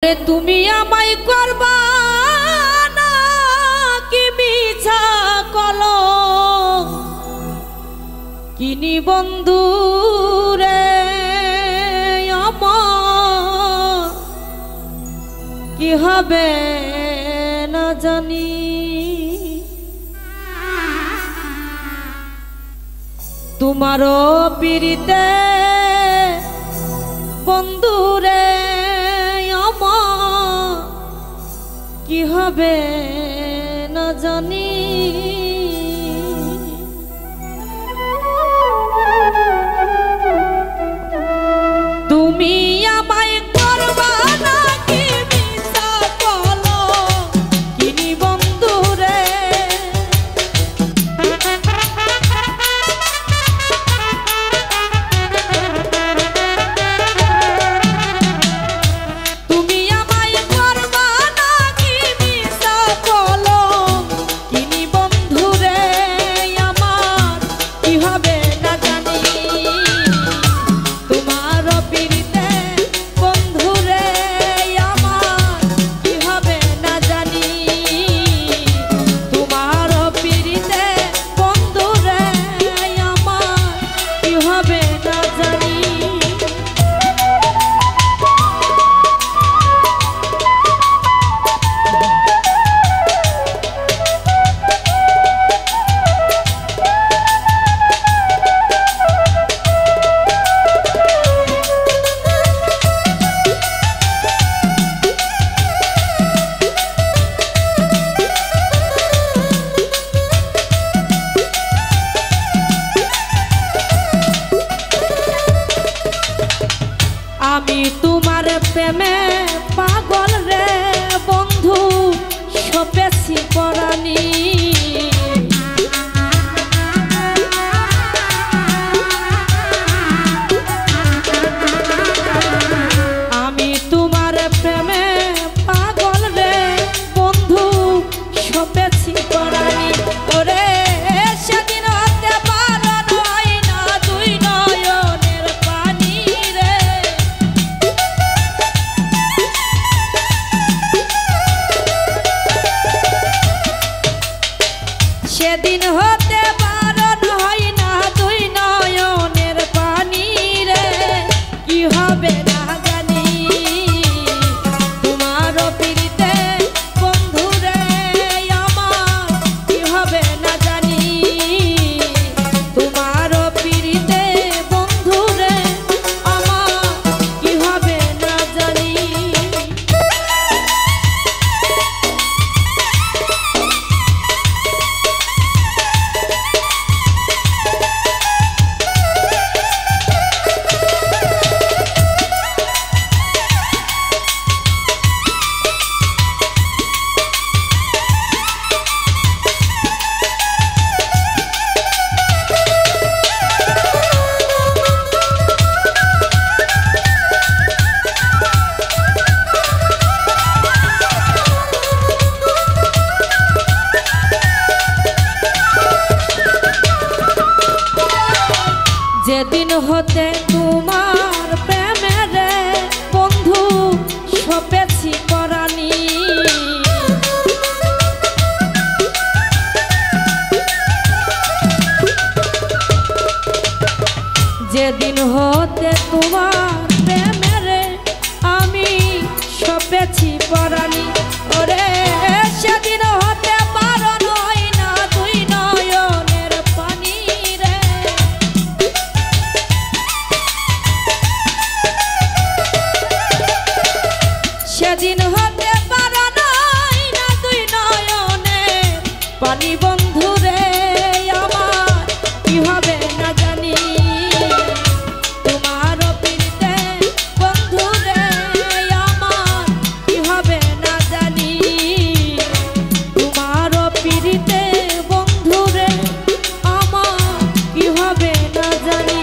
রে তুমি আমায় করবা না কি মিছা কলো কিনি বন্ধু রে আমার কি হবে না জানি তোমারও পিরিতে বন্ধু রে কি হবে না জানি তুমি আমায় করবা না কি মিছা বলো কিনি বন্ধু রে আমি তোমার প্রেমে পাগল রে বন্ধু সপেছি পরানি আমি তোমার প্রেমে পাগল রে বন্ধু সপেছি পরানি ওরে সেদিন হতে পারো নয় না দুই নয়নের পানি রে সেদিন হতে বারণ হয় না দুই নয়নের পানি রে কি হবে না জানি তোমার পিরিতে বন্ধু রে আমার কি হবে না জানি তোমার পিরিতে বন্ধু রে আমার কি হবে না জানি যেদিন হতে তোমার প্রেমের বন্ধু সপেছি পরানি যেদিন হতে তোমার প্রেমের আমি সপেছি পরানি ওরে সেদিন হতে পারো নয় না দুই নয়নের পানি রে সেদিন হতে পারো নয় না দুই নয়নের পানি বন্ধু রে আমার কি হবে না জানি তোমার পিরিতে বন্ধু রে আমার কি হবে না জানি তোমার পিরিতে বন্ধু রে আমার কি হবে না জানি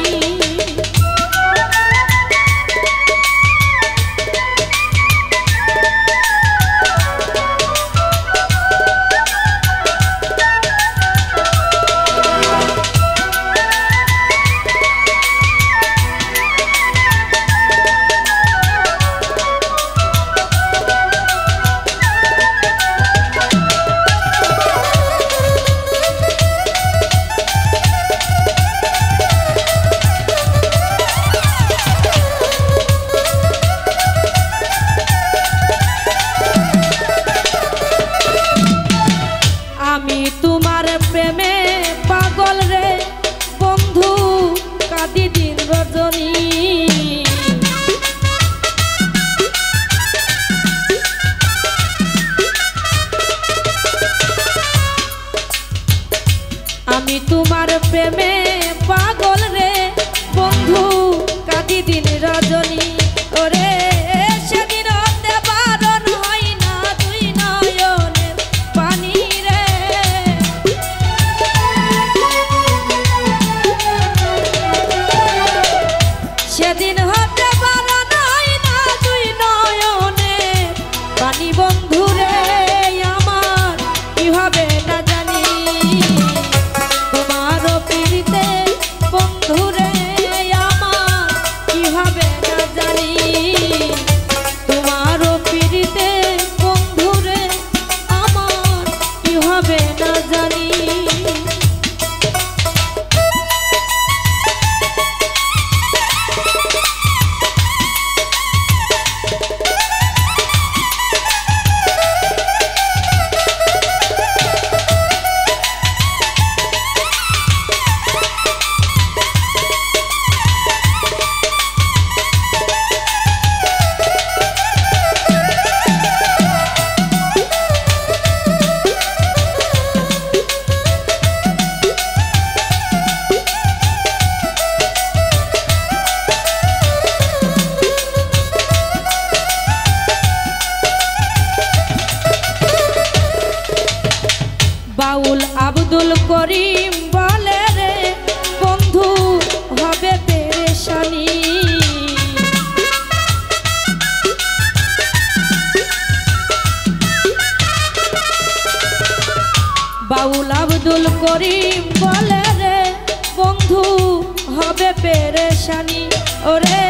তোমার প্রেমে পাগল রে বন্ধু কাঁদি দিন রজনী ওরে সেদিন হতে বারণ হয় না দুই নয়নের পানি রে সেদিন হতে বারণ হয় না দুই নয়নের পানি বন্ধু রে আমার কি হবে না জানি তোমারও পিড়িতে বন্ধু রে আমার কি হবে না জানি তোমারও পিড়িতে বন্ধু রে আমার কি হবে না জানি বাউল আব্দুল করিম বলে রে বন্ধু হবে পেরেশানি বাউল আব্দুল করিম বলে রে বন্ধু হবে পেরেশানি ওরে